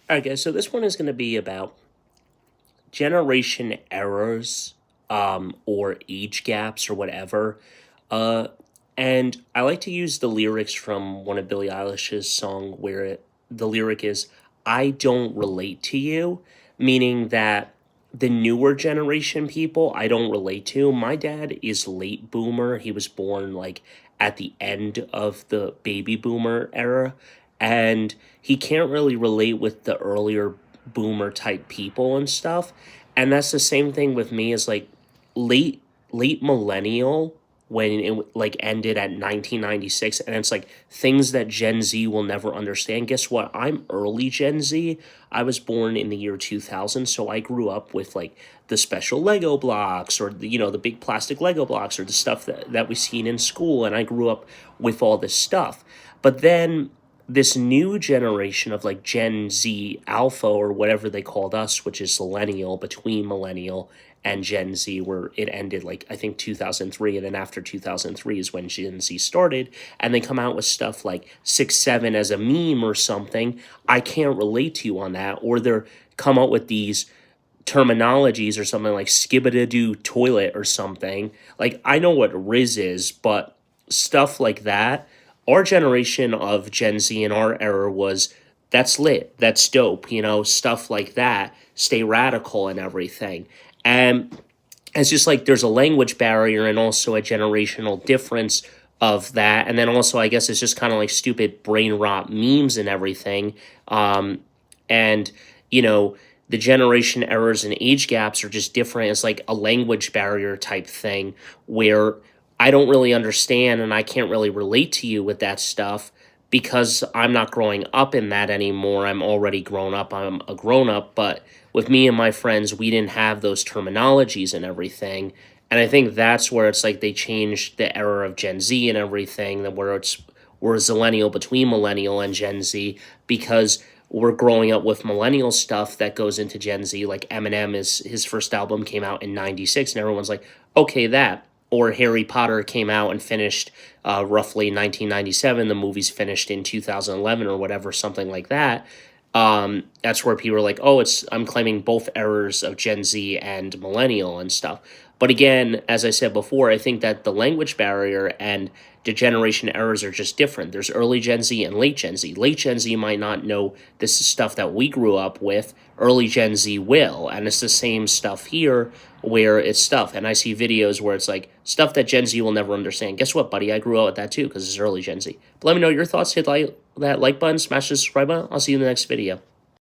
All right, guys. So this one is going to be about generation errors, or age gaps, or whatever. Uh, and I like to use the lyrics from one of Billie Eilish's song where the lyric is, "I don't relate to you," meaning that the newer generation people I don't relate to. My dad is late boomer. He was born like at the end of the baby boomer era, and he can't really relate with the earlier boomer type people and stuff. And that's the same thing with me, as like late late millennial, when it like ended at 1996, and it's like things that Gen Z will never understand. Guess what? I'm early Gen Z. I was born in the year 2000, so I grew up with like the special Lego blocks, or the big plastic Lego blocks, or the stuff that we seen in school, and I grew up with all this stuff. But then this new generation of like Gen Z Alpha, or whatever they called us, which is millennial, between millennial and Gen Z, where it ended like I think 2003, and then after 2003 is when Gen Z started, and they come out with stuff like 6 7 as a meme or something. I can't relate to you on that, or they're come out with these terminologies or something like skibadoo toilet or something. Like, I know what Riz is, but stuff like that, our generation of Gen Z in our era was, that's lit, that's dope, stuff like that, stay radical and everything. And it's just like there's a language barrier and also a generational difference of that. And then also, I guess it's just kind of like stupid brain rot memes and everything. And, you know, the generation errors and age gaps are just different. It's like a language barrier type thing where I don't really understand and I can't really relate to you with that stuff because I'm not growing up in that anymore. I'm already grown up. I'm a grown up. But with me and my friends, we didn't have those terminologies and everything. And I think that's where it's like they changed the era of Gen Z and everything, that where we're zillennial between millennial and Gen Z, because we're growing up with millennial stuff that goes into Gen Z. Like Eminem, is his first album came out in 96, and everyone's like, okay, that. Or Harry Potter came out and finished roughly 1997. The movie's finished in 2011 or whatever, something like that. That's where people are like, oh, I'm claiming both errors of Gen Z and millennial and stuff. But again, as I said before, I think that the language barrier and the generation errors are just different. There's early Gen Z and late Gen Z. Late Gen Z might not know this is stuff that we grew up with. Early Gen Z will. And it's the same stuff here where it's stuff. And I see videos where it's like stuff that Gen Z will never understand. Guess what, buddy? I grew up with that too because it's early Gen Z. But let me know your thoughts. Hit that like button, smash the subscribe button. I'll see you in the next video.